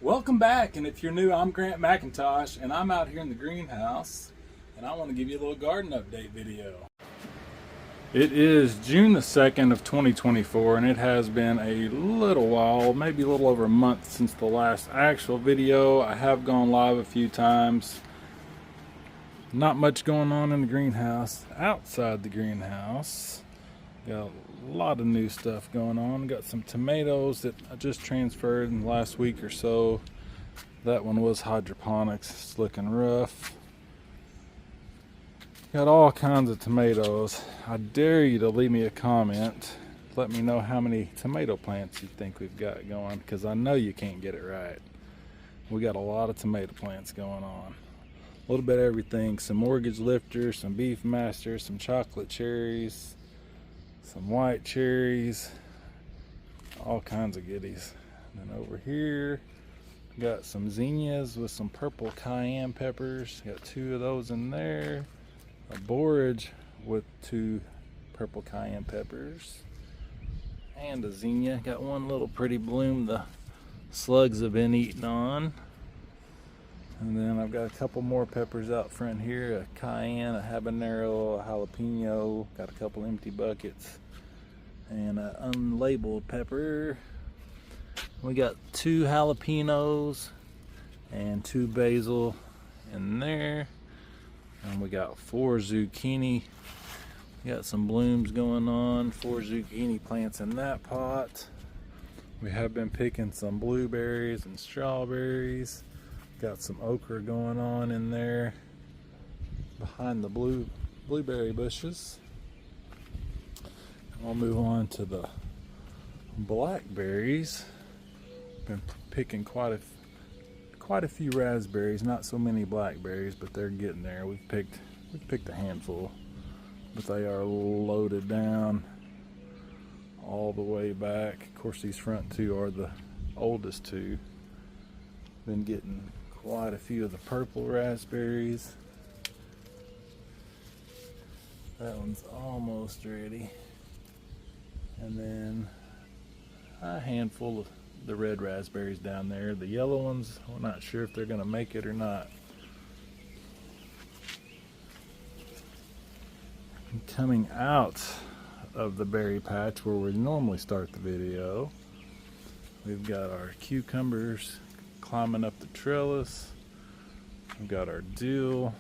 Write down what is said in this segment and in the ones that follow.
Welcome back, and if you're new, I'm Grant McIntosh, and I'm out here in the greenhouse, and I want to give you a little garden update video. It is June the 2nd of 2024, and it has been a little while, maybe a little over a month since the last actual video. I have gone live a few times. Not much going on in the greenhouse. Outside the greenhouse, got a lot of new stuff going on. Got some tomatoes that I just transferred in the last week or so. That one was hydroponics. It's looking rough. Got all kinds of tomatoes. I dare you to leave me a comment. Let me know how many tomato plants you think we've got going, because I know you can't get it right. We got a lot of tomato plants going on. A little bit of everything. Some mortgage lifters, some beef masters, some chocolate cherries, some white cherries, all kinds of goodies. And then over here, got some zinnias with some purple cayenne peppers. Got two of those in there. A borage with two purple cayenne peppers. And a zinnia. Got one little pretty bloom the slugs have been eating on. And then I've got a couple more peppers out front here. A cayenne, a habanero, a jalapeno. Got a couple empty buckets. And an unlabeled pepper. We got two jalapenos and two basil in there. And we got 4 zucchini. We got some blooms going on. 4 zucchini plants in that pot. We have been picking some blueberries and strawberries. Got some okra going on in there behind the blueberry bushes. I'll move on to the blackberries. Been picking quite a few raspberries, not so many blackberries, but they're getting there. We've picked a handful, but they are loaded down all the way back. Of course, these front two are the oldest two. Been getting quite a few of the purple raspberries. That one's almost ready. And then a handful of the red raspberries down there. The yellow ones, we're not sure if they're going to make it or not. Coming out of the berry patch where we normally start the video, we've got our cucumbers climbing up the trellis. We've got our dill.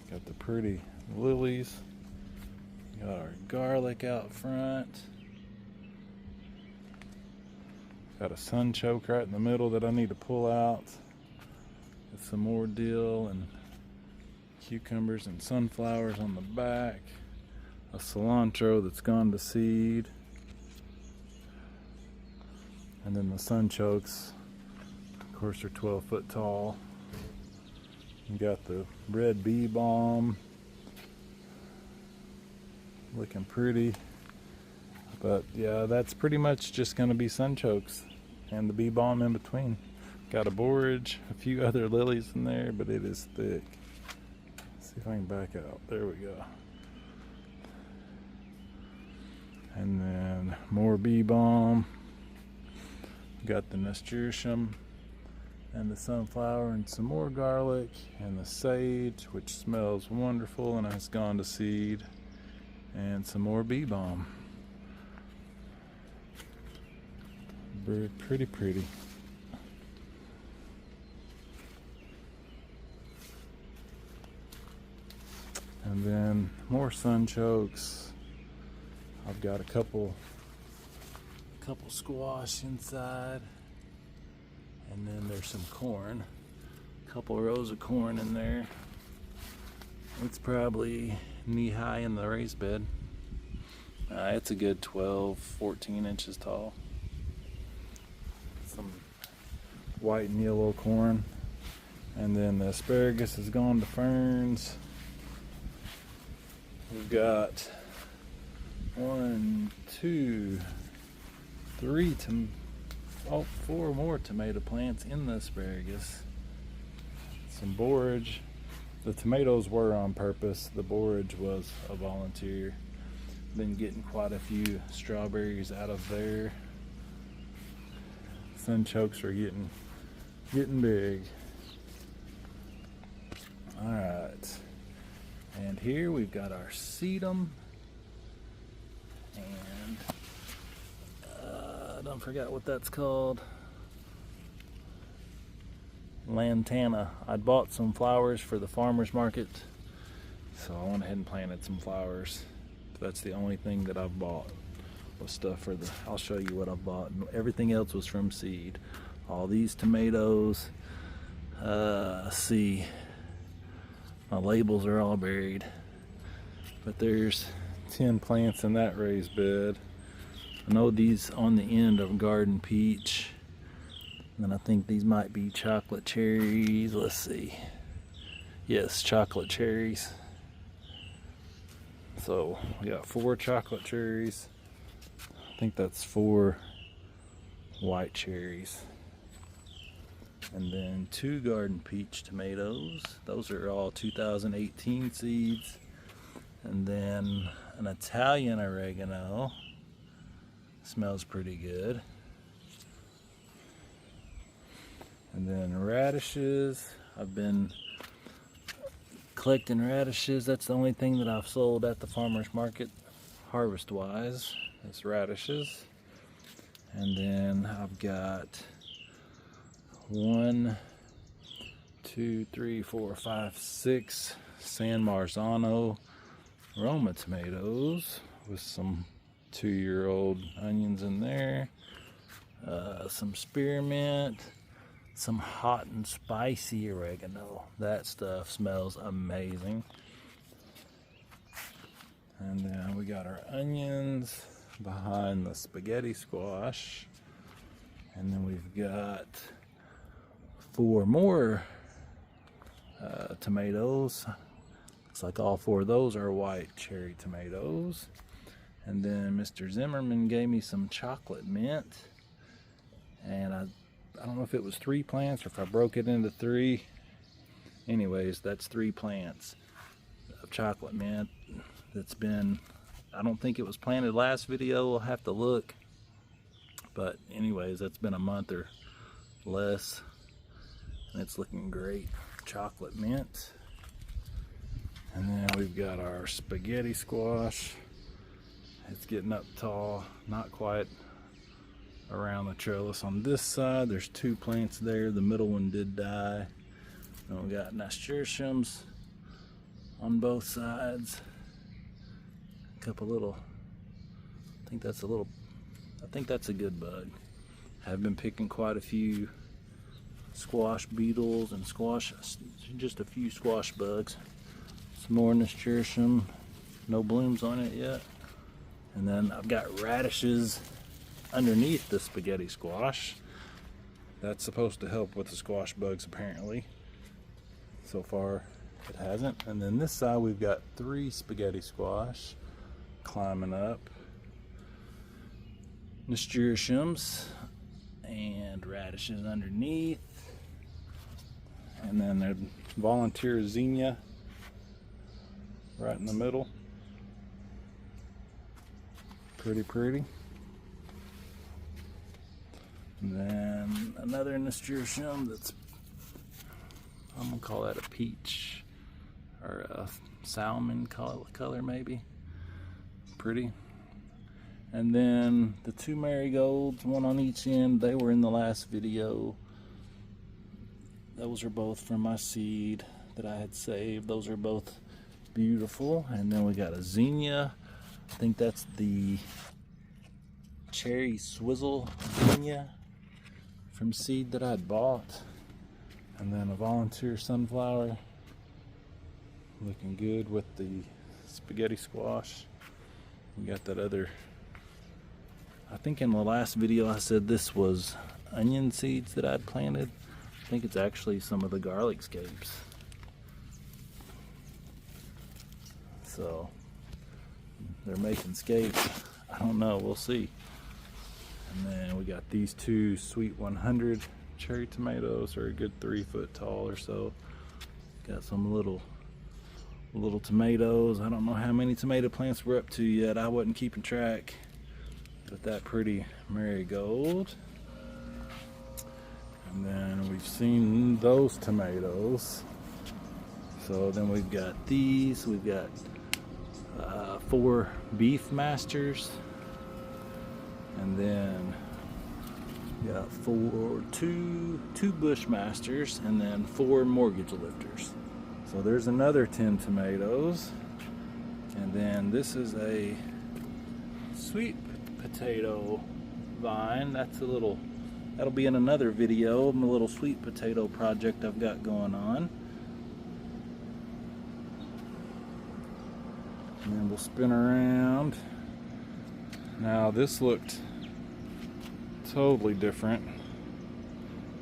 Got the pretty lilies. Got our garlic out front. Got a sunchoke right in the middle that I need to pull out. Got some more dill and cucumbers and sunflowers on the back. A cilantro that's gone to seed. And then the sunchokes, of course, are 12 foot tall. You got the red bee balm. Looking pretty. But yeah, that's pretty much just going to be sunchokes and the bee balm in between. Got a borage, a few other lilies in there, but it is thick. Let's see if I can back out. There we go. And then more bee balm. Got the nasturtium and the sunflower and some more garlic and the sage, which smells wonderful and has gone to seed, and some more bee balm. Very pretty. And then more sunchokes. I've got a couple squash inside, and then there's some corn. A couple rows of corn in there. It's probably knee-high in the raised bed. It's a good 12-14 inches tall. Some white and yellow corn. And then the asparagus has gone to ferns. We've got 4 more tomato plants in the asparagus. Some borage. The tomatoes were on purpose. The borage was a volunteer. Been getting quite a few strawberries out of there. Sunchokes are getting big. Alright. And here we've got our sedum. And I don't forget what that's called. Lantana. I bought some flowers for the farmer's market, so I went ahead and planted some flowers. That's the only thing that I've bought was stuff for the, I'll show you what I've bought. Everything else was from seed. All these tomatoes, let's see, my labels are all buried, but there's 10 plants in that raised bed. I know these on the end are garden peach. And I think these might be chocolate cherries. Let's see. Yes, chocolate cherries. So we got 4 chocolate cherries. I think that's 4 white cherries. And then 2 garden peach tomatoes. Those are all 2018 seeds. And then an Italian oregano. Smells pretty good. And then radishes. I've been collecting radishes. That's the only thing that I've sold at the farmer's market, harvest wise, is radishes. And then I've got 1, 2, 3, 4, 5, 6 San Marzano Roma tomatoes with some 2-year-old onions in there, some spearmint, some hot and spicy oregano. That stuff smells amazing. And then we got our onions behind the spaghetti squash. And then we've got 4 more tomatoes. Looks like all 4 of those are white cherry tomatoes. And then Mr. Zimmerman gave me some chocolate mint. And I don't know if it was 3 plants or if I broke it into 3. Anyways, that's 3 plants of chocolate mint that's been, I don't think it was planted last video, we'll have to look. But anyways, that's been a month or less. And it's looking great. Chocolate mint. And then we've got our spaghetti squash. It's getting up tall, not quite around the trellis. On this side, there's 2 plants there. The middle one did die. And we got Nasturtiums on both sides. A couple little, I think that's a good bug. I've been picking quite a few squash beetles and just a few squash bugs. Some more Nasturtium, no blooms on it yet. And then I've got radishes underneath the spaghetti squash. That's supposed to help with the squash bugs apparently. So far it hasn't. And then this side we've got 3 spaghetti squash climbing up. Nasturtiums and radishes underneath. And then there's volunteer zinnia right in the middle. Pretty. And then another Nasturtium that's, I'm gonna call that a peach or a salmon color maybe. Pretty. And then the 2 marigolds, 1 on each end, they were in the last video. Those are both from my seed that I had saved. Those are both beautiful. And then we got a zinnia. I think that's the cherry swizzle zinnia from seed that I'd bought. And then a volunteer sunflower, looking good with the spaghetti squash. We got that other, I think in the last video I said this was onion seeds that I'd planted. I think it's actually some of the garlic scapes. So they're making scapes. I don't know, we'll see. And then we got these 2 Sweet 100 cherry tomatoes, are a good 3 foot tall or so. Got some little tomatoes. I don't know how many tomato plants we're up to yet. I wasn't keeping track. But that pretty marigold. And then we've seen those tomatoes. So then we've got these. We've got 4 beef masters. And then we got two bushmasters, and then 4 mortgage lifters. So there's another 10 tomatoes. And then this is a sweet potato vine. That'll be in another video, a little sweet potato project I've got going on. And then we'll spin around. Now this looked totally different.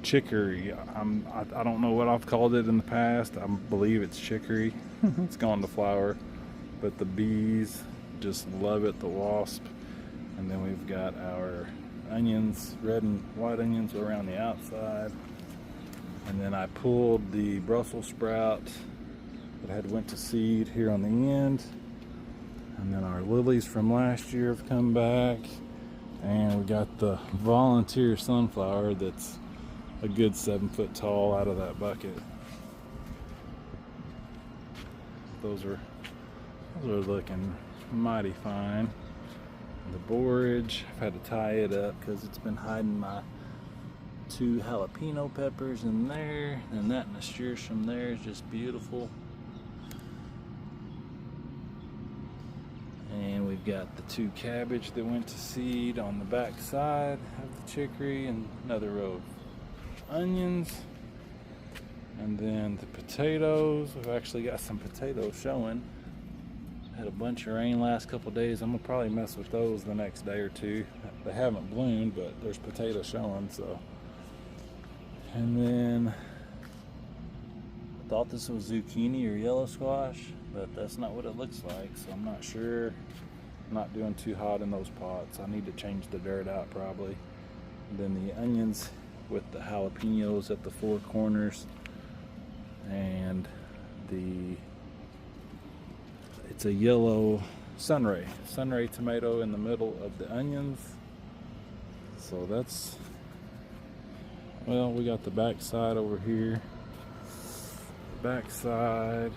Chicory. I don't know what I've called it in the past. I believe it's chicory. It's gone to flower, but the bees just love it. The wasp. And then we've got our onions, red and white onions around the outside. And then I pulled the Brussels sprout that had went to seed here on the end. And then our lilies from last year have come back. And we got the volunteer sunflower that's a good 7 foot tall out of that bucket. Those are looking mighty fine. The borage, I've had to tie it up because it's been hiding my 2 jalapeno peppers in there, and that nasturtium there is just beautiful. And we've got the 2 cabbage that went to seed on the back side of the chicory, and another row of onions. And then the potatoes, we've actually got some potatoes showing. Had a bunch of rain last couple days. I'm gonna probably mess with those the next day or 2. They haven't bloomed, but there's potatoes showing. So, and then I thought this was zucchini or yellow squash, but that's not what it looks like. So I'm not sure. I'm not doing too hot in those pots. I need to change the dirt out probably. And then the onions with the jalapenos at the 4 corners, and it's a yellow sunray tomato in the middle of the onions. So that's, well, we got the back side over here. Back side,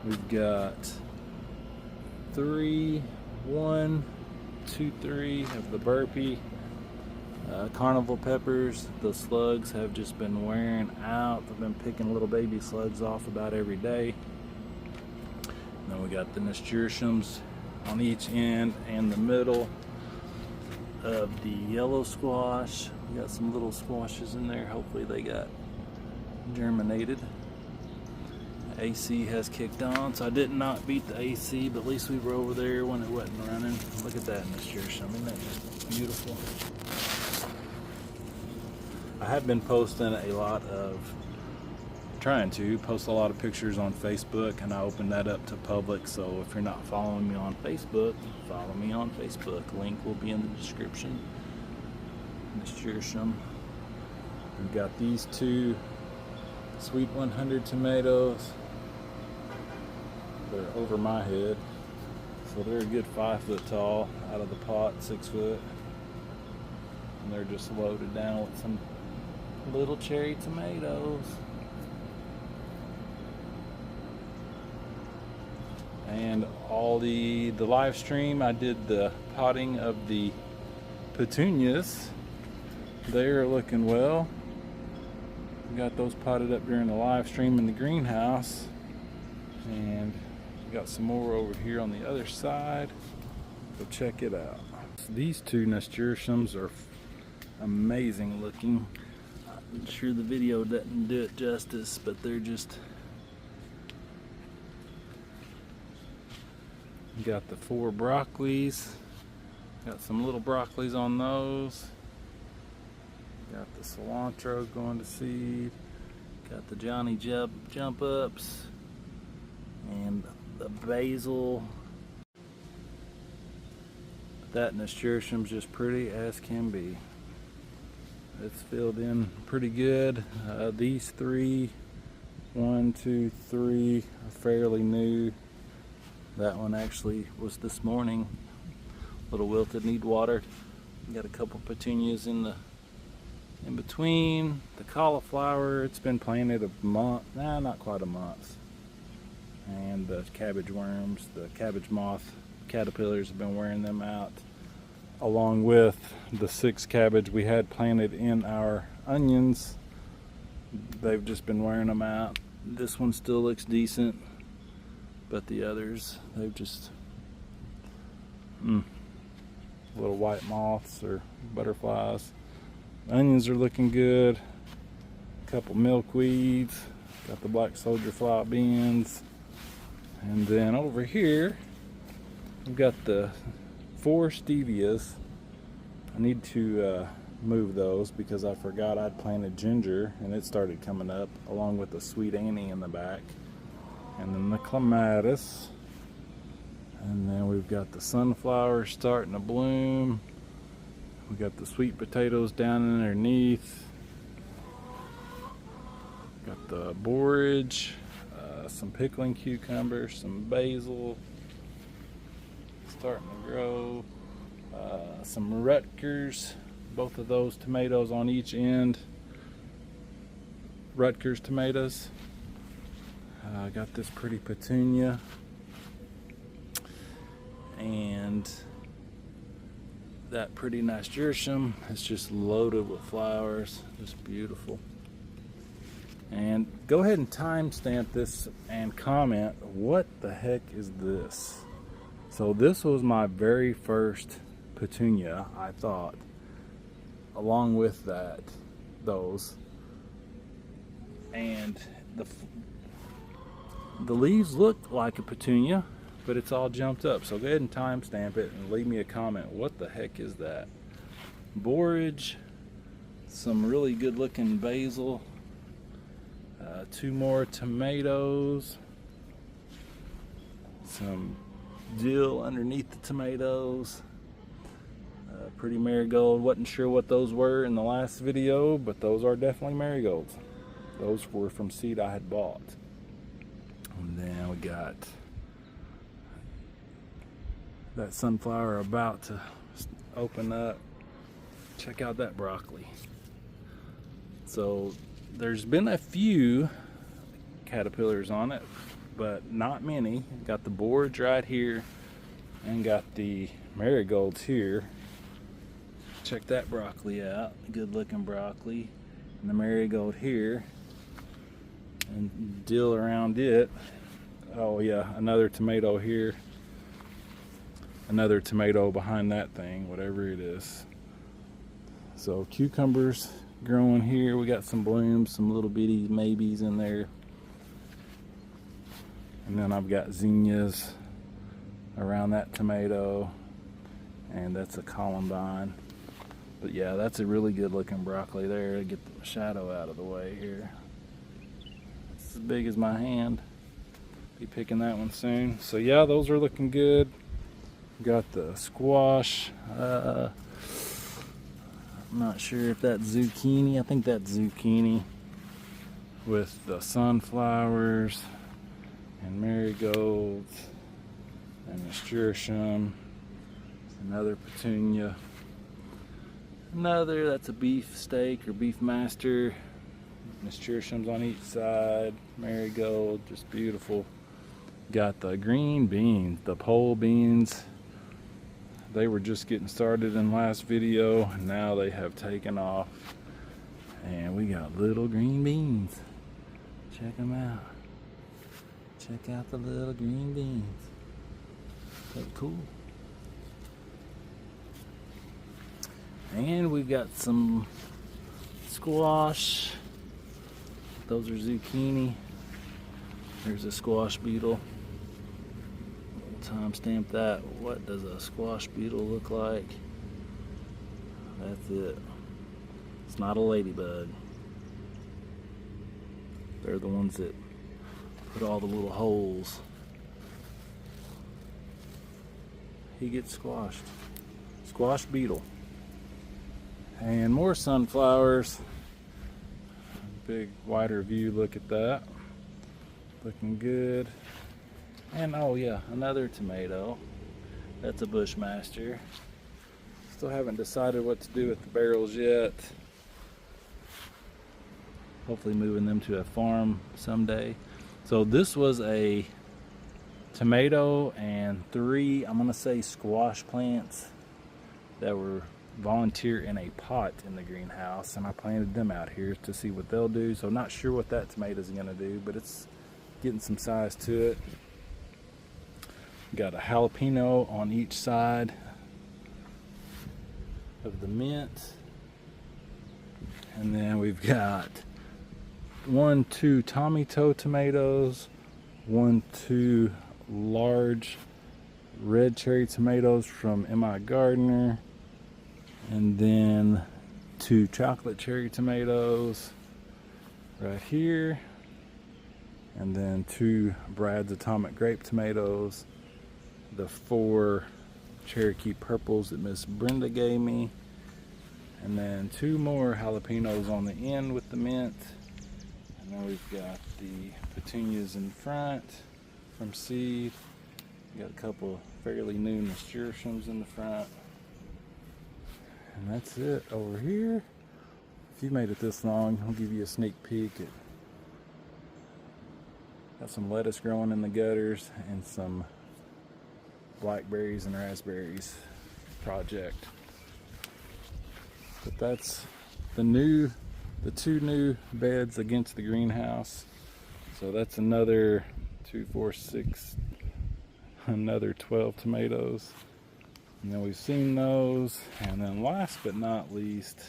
we've got 3, 1, 2, 3 of the burpee carnival peppers. The slugs have just been wearing out. I've been picking little baby slugs off about every day. And then we got the nasturtiums on each end and the middle of the yellow squash. We got some little squashes in there. Hopefully they got germinated. AC has kicked on, so I did not beat the AC, but at least we were over there when it wasn't running. Look at that nasturtium. Isn't that just beautiful? I have been posting trying to post a lot of pictures on Facebook, and I opened that up to public. So if you're not following me on Facebook, follow me on Facebook. Link will be in the description. Nasturtium. We've got these 2 Sweet 100 tomatoes. They're over my head, so they're a good 5 foot tall out of the pot, 6 foot, and they're just loaded down with some little cherry tomatoes. And all the live stream, I did the potting of the petunias. They're looking well. We got those potted up during the live stream in the greenhouse, and we got some more over here on the other side. Go check it out. These 2 nasturtiums are amazing looking. I'm sure the video doesn't do it justice, but they're just, you got the 4 broccolis. Got some little broccolis on those. Got the cilantro going to seed. Got the Johnny jump ups and the basil. That nasturtium's just pretty as can be. It's filled in pretty good. These 3, 1, 2, 3 are fairly new. That one actually was this morning. A little wilted, need water. Got a couple petunias in the In between the cauliflower, it's been planted a month, nah, not quite a month. And the cabbage worms, the cabbage moth caterpillars have been wearing them out, along with the 6 cabbage we had planted in our onions. They've just been wearing them out. This one still looks decent, but the others, they've just little white moths or butterflies. Onions are looking good. A couple milkweeds. Got the black soldier fly beans. And then over here, we've got the 4 stevias. I need to move those because I forgot I'd planted ginger and it started coming up, along with the sweet Annie in the back. And then the clematis. And then we've got the sunflowers starting to bloom. We got the sweet potatoes down underneath. Got the borage, some pickling cucumbers, some basil starting to grow. Some Rutgers, both of those tomatoes on each end. Rutgers tomatoes. Got this pretty petunia. And that pretty nasturtium is just loaded with flowers, just beautiful. And go ahead and timestamp this and comment, what the heck is this? So this was my very first petunia, I thought, along with those, and the leaves look like a petunia, but it's all jumped up. So go ahead and timestamp it and leave me a comment. What the heck is that? Borage, some really good looking basil, 2 more tomatoes, some dill underneath the tomatoes, pretty marigold. Wasn't sure what those were in the last video, but those are definitely marigolds. Those were from seed I had bought. And then we got that sunflower about to open up. Check out that broccoli. So there's been a few caterpillars on it, but not many. Got the borage right here and got the marigolds here. Check that broccoli out, good looking broccoli. And the marigold here and dill around it. Oh yeah, another tomato here. Another tomato behind that thing, whatever it is. So cucumbers growing here. We got some blooms, some little bitty maybes in there. And then I've got zinnias around that tomato. And that's a columbine. But yeah, that's a really good looking broccoli there. Get the shadow out of the way here. It's as big as my hand. Be picking that one soon. So yeah, those are looking good. Got the squash. I'm not sure if that's zucchini. I think that's zucchini. With the sunflowers and marigolds and nasturtium. Another petunia. Another, that's a beef steak or beef master. Nasturtiums on each side. Marigold, just beautiful. Got the green beans, the pole beans. They were just getting started in the last video, and now they have taken off. And we got little green beans. Check them out. Check out the little green beans. That's cool. And we've got some squash. Those are zucchini. There's a squash beetle. Timestamp that. What does a squash beetle look like? That's it. It's not a ladybug. They're the ones that put all the little holes. He gets squashed. Squash beetle. And more sunflowers. Big wider view look at that. Looking good. And oh yeah, another tomato. That's a Bushmaster. Still haven't decided what to do with the barrels yet. Hopefully moving them to a farm someday. So this was a tomato and 3, I'm gonna say, squash plants that were volunteer in a pot in the greenhouse, and I planted them out here to see what they'll do. So not sure what that tomato is gonna do, but it's getting some size to it. Got a jalapeno on each side of the mint, and then we've got 1, 2 tomato tomatoes, 1, 2 large red cherry tomatoes from M.I. Gardner, and then 2 chocolate cherry tomatoes right here, and then 2 Brad's Atomic Grape tomatoes, the 4 Cherokee purples that Miss Brenda gave me, and then 2 more jalapenos on the end with the mint. And then we've got the petunias in front from seed. Got a couple fairly new nasturtiums in the front. And that's it over here. If you made it this long, I'll give you a sneak peek at. Got some lettuce growing in the gutters and some blackberries and raspberries project. But that's the 2 new beds against the greenhouse. So that's another 2, 4, 6, another 12 tomatoes. And then we've seen those. And then last but not least,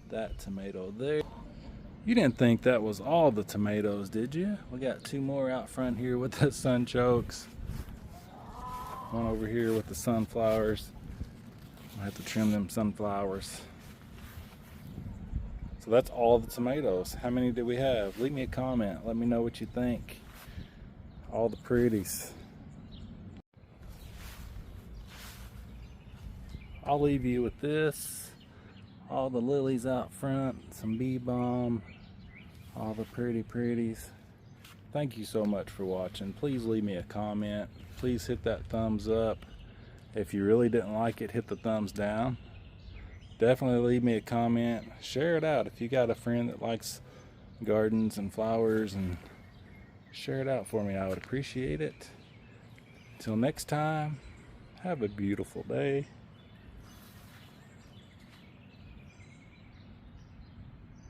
that tomato there. You didn't think that was all the tomatoes, did you? We got 2 more out front here with the sunchokes. One over here with the sunflowers. I have to trim them sunflowers. So that's all the tomatoes. How many do we have? Leave me a comment. Let me know what you think. All the pretties. I'll leave you with this. All the lilies out front, some bee balm, all the pretties. Thank you so much for watching. Please leave me a comment. Please hit that thumbs up. If you really didn't like it, hit the thumbs down. Definitely leave me a comment. Share it out if you got a friend that likes gardens and flowers, and share it out for me. I would appreciate it. Till next time, have a beautiful day.